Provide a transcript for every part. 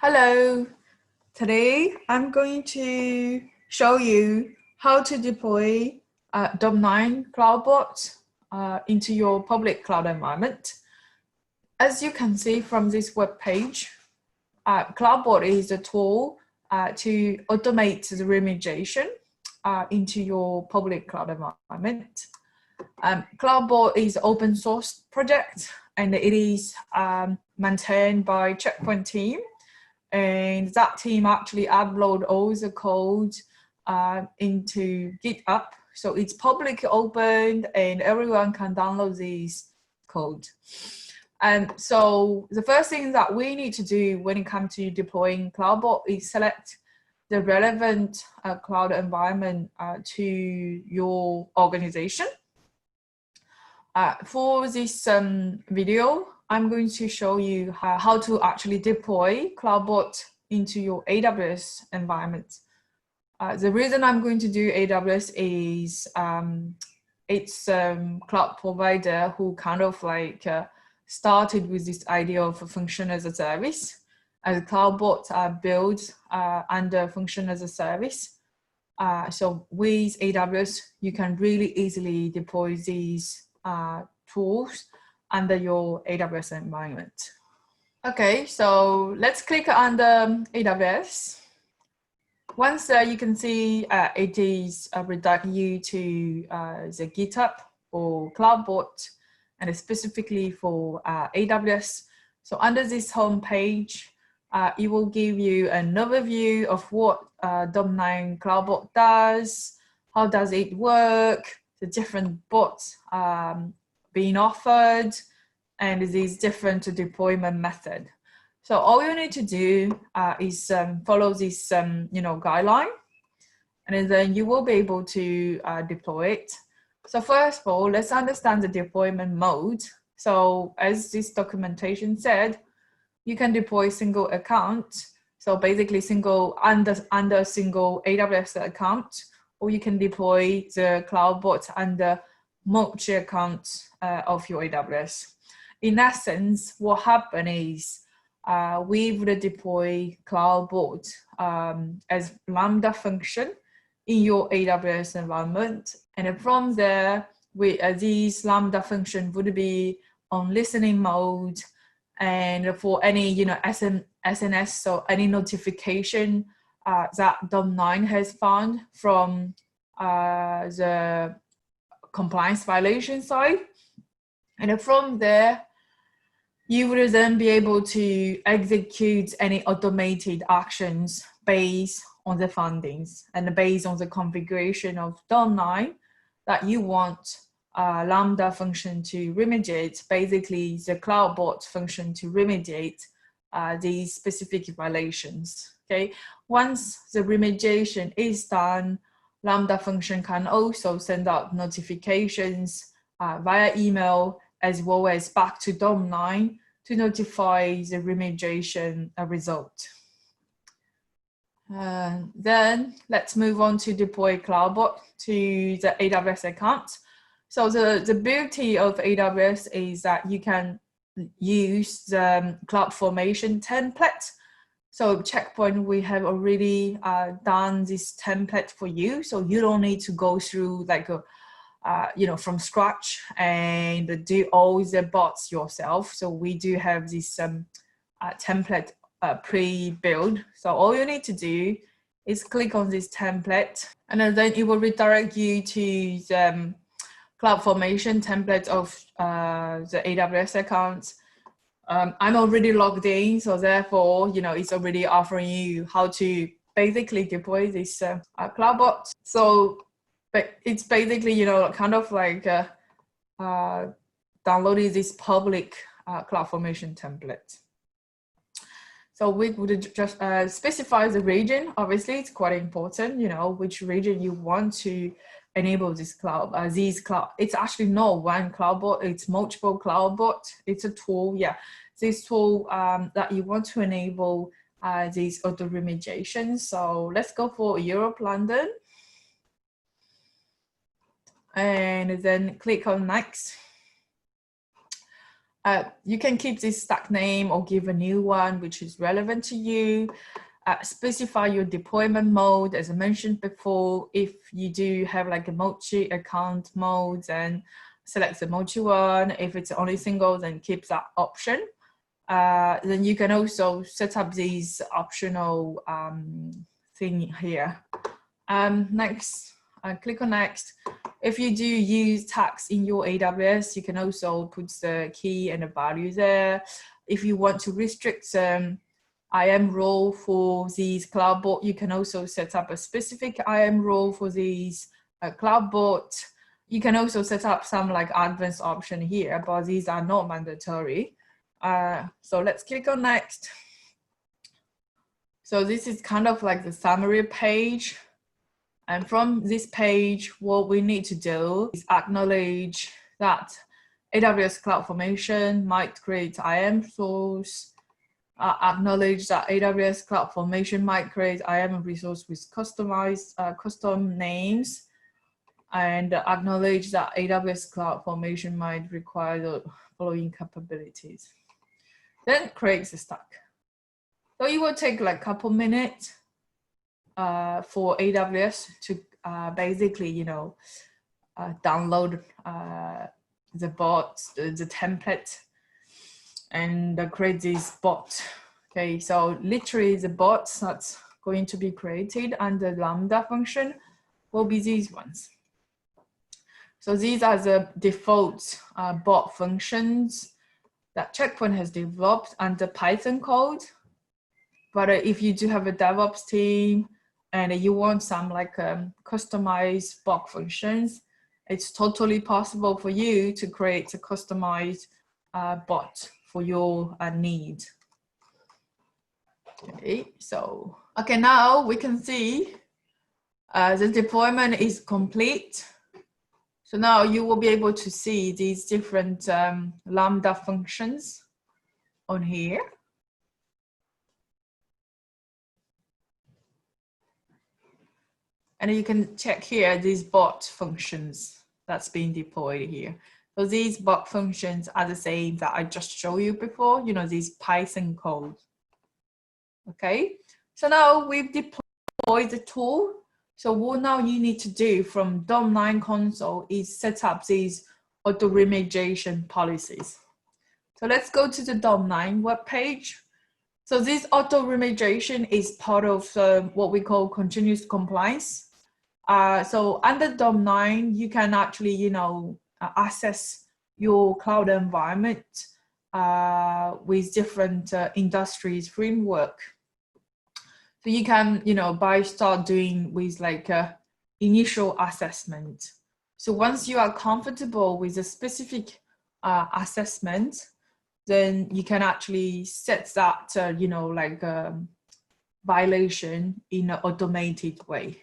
Hello, today I'm going to show you how to deploy Dom9 CloudBots into your public cloud environment. As you can see from this web page, CloudBot is a tool to automate the remediation into your public cloud environment. CloudBot is an open source project and it is maintained by Check Point team. And that team actually upload all the code into GitHub. So it's public open and everyone can download this code. And so the first thing that we need to do when it comes to deploying CloudBot is select the relevant cloud environment to your organization. For this video, I'm going to show you how to actually deploy CloudBot into your AWS environment. The reason I'm going to do AWS is it's a cloud provider who kind of like started with this idea of a function as a service. As CloudBot are built under function as a service. So with AWS, you can really easily deploy these tools under your AWS environment. Okay, so let's click on the AWS. Once you can see it is redirect you to the GitHub or CloudBot, and specifically for AWS. So under this home page, it will give you an overview of what Dom9 CloudBot does, how does it work, the different bots being offered, and these different deployment method. So all you need to do is follow this guideline, and then you will be able to deploy it. So first of all, let's understand the deployment mode. So as this documentation said, you can deploy single account. So basically under single AWS account, or you can deploy the CloudBot under multi accounts of your AWS. In essence, what happened is we would deploy CloudBot as Lambda function in your AWS environment. And from there, these Lambda function would be on listening mode, and for any SNS, so any notification that Dom9 has found from the compliance violation side. And from there, you would then be able to execute any automated actions based on the findings and based on the configuration of Dom9 that you want Lambda function to remediate, basically the CloudBot function to remediate these specific violations. Okay, once the remediation is done, Lambda function can also send out notifications via email as well as back to Dom9 to notify the remediation result. Then let's move on to deploy CloudBot to the AWS account. So the beauty of AWS is that you can use the CloudFormation template. So Check Point, we have already done this template for you, so you don't need to go through like from scratch and do all the bots yourself. So we do have this template pre-built. So all you need to do is click on this template, and then it will redirect you to the CloudFormation template of the AWS accounts. I'm already logged in, so therefore, it's already offering you how to basically deploy this CloudBot. So it's basically, kind of like downloading this public CloudFormation template. So we would just specify the region. Obviously, it's quite important, which region you want to enable this these cloud. It's actually not one CloudBot, it's multiple CloudBot. It's a tool, this tool that you want to enable these auto remediations. So let's go for Europe, London. And then click on next. You can keep this stack name or give a new one which is relevant to you. Specify your deployment mode, as I mentioned before. If you do have like a multi-account mode, then select the multi one. If it's only single, then keep that option. Then you can also set up these optional thing here. Next, click on next. If you do use tags in your AWS, you can also put the key and the value there. If you want to restrict IAM role for these CloudBot, you can also set up a specific IAM role for these CloudBot. You can also set up some like advanced option here, but these are not mandatory. So let's click on next. So this is kind of like the summary page. And from this page, what we need to do is acknowledge that AWS CloudFormation might create IAM source, acknowledge that AWS CloudFormation might create IAM resource with customized custom names, and acknowledge that AWS CloudFormation might require the following capabilities. Then create the stack. So it will take like a couple minutes for AWS to basically, you know, download the bots, the template, and create this bot. Okay, so literally the bots that's going to be created under Lambda function will be these ones. So these are the default bot functions that Check Point has developed under Python code. But if you do have a DevOps team and you want some like customized bot functions, it's totally possible for you to create a customized bot for your need. Okay, so, okay, now we can see the deployment is complete. So now you will be able to see these different Lambda functions on here. And you can check here these bot functions that's being deployed here. So these bot functions are the same that I just showed you before, you know, these Python code. Okay, so now we've deployed the tool. So what now you need to do from DOM9 console is set up these auto-remediation policies. So let's go to the DOM9 webpage. So this auto-remediation is part of what we call continuous compliance. So under DOM9, you can actually, you know, access your cloud environment with different industries framework. So you can, you know, start doing with like a initial assessment. So once you are comfortable with a specific assessment, then you can actually set that, you know, like violation in an automated way.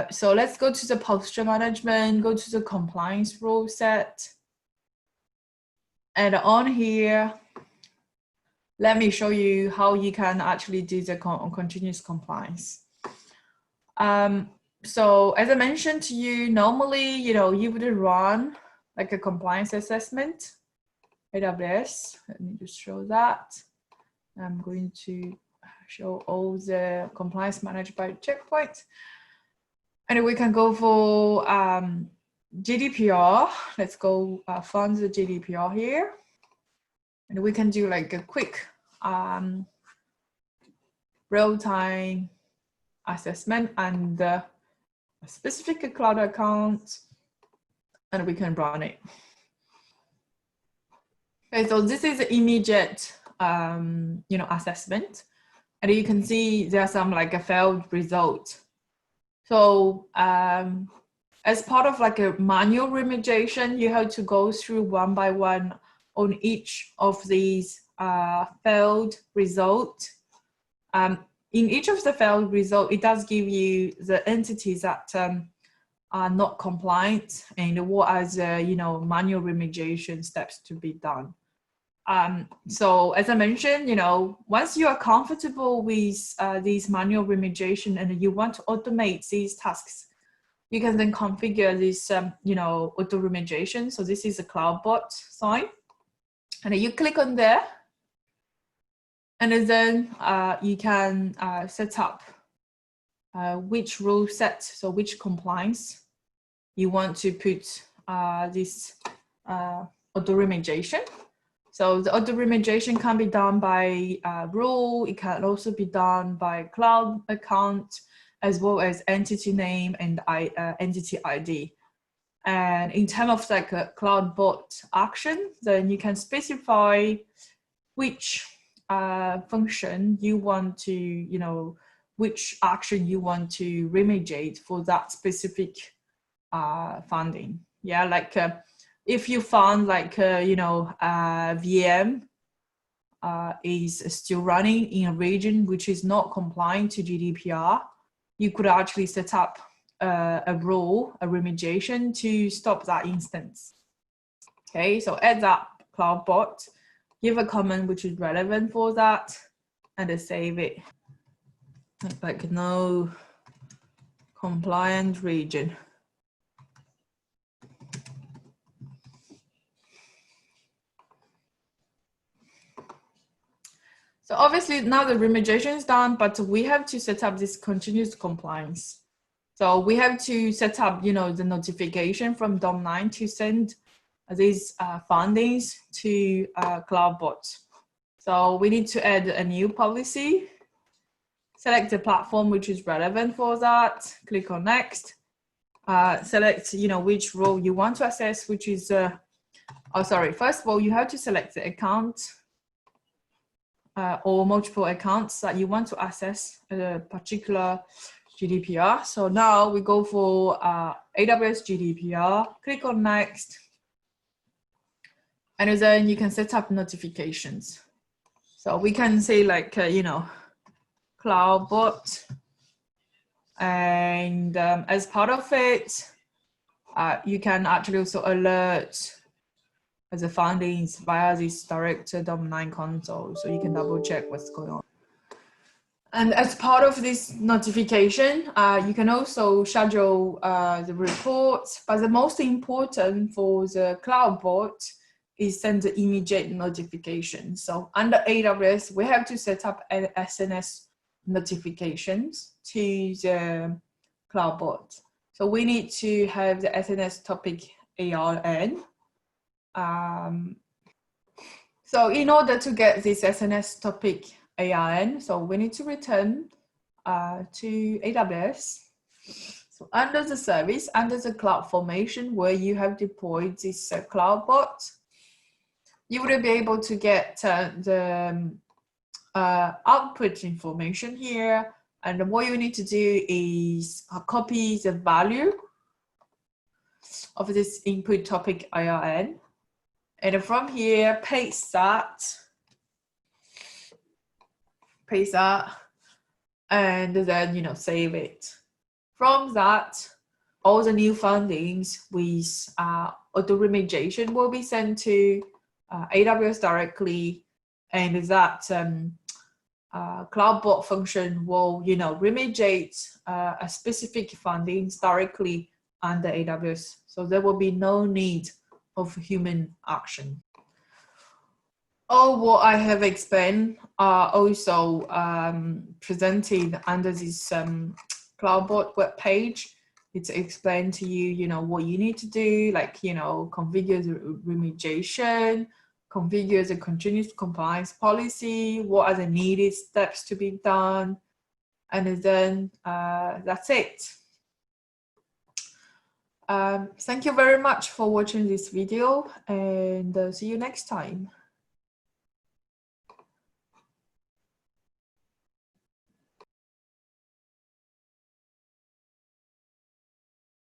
So let's go to the posture management, go to the compliance rule set. And on here, let me show you how you can actually do the continuous compliance. So as I mentioned to you, normally, you know, you would run like a compliance assessment, AWS. Let me just show that. I'm going to show all the compliance managed by Check Point. And we can go for GDPR. Let's go find the GDPR here. And we can do like a quick real-time assessment and a specific cloud account, and we can run it. Okay, so this is the immediate, you know, assessment, and you can see there's some like a failed result. So as part of like a manual remediation, you have to go through one by one on each of these failed result. In each of the failed result, it does give you the entities that are not compliant and what are the, you know, manual remediation steps to be done. So as I mentioned, you know, once you are comfortable with these manual remediation and you want to automate these tasks, you can then configure this, you know, auto remediation. So this is a CloudBot side. And then you click on there, and then you can set up which rule set, so which compliance you want to put this auto-remediation. So the auto-remediation can be done by rule. It can also be done by cloud account, as well as entity name and entity ID. And in terms of like a CloudBot action, then you can specify which function you want to, you know, which action you want to remediate for that specific funding. Yeah, like if you found like, you know, VM is still running in a region which is not compliant to GDPR, you could actually set up a rule, a remediation to stop that instance. Okay, so add that CloudBot, give a comment which is relevant for that, and then save it. Like no compliant region. So obviously now the remediation is done, but we have to set up this continuous compliance. So we have to set up, you know, the notification from Dom9 to send these findings to CloudBot. So we need to add a new policy, select the platform which is relevant for that, click on next, select, you know, which role you want to access, which is, oh, sorry, first of all, you have to select the account or multiple accounts that you want to access a particular GDPR. So now we go for AWS GDPR, click on next, and then you can set up notifications. So we can say like, you know, CloudBot, and as part of it, you can actually also alert as the findings via this direct Dom9 console, so you can double check what's going on. And as part of this notification, you can also schedule the reports, but the most important for the CloudBot is send the immediate notification. So under AWS, we have to set up an SNS notifications to the CloudBot. So we need to have the SNS topic ARN. So in order to get this SNS topic ARN, so we need to return to AWS. So under the service, under the cloud formation where you have deployed this CloudBot, you would be able to get the output information here. And what you need to do is copy the value of this input topic ARN. And from here, paste that, and then, you know, save it. From that, all the new findings with auto-remediation will be sent to AWS directly, and that CloudBot function will, you know, remediate a specific findings directly under AWS. So there will be no need of human action. All what I have explained are also presented under this CloudBot web page. It's explained to you, you know, what you need to do, like, you know, configure the remediation, configure the continuous compliance policy, what are the needed steps to be done, and then that's it. Thank you very much for watching this video, and see you next time.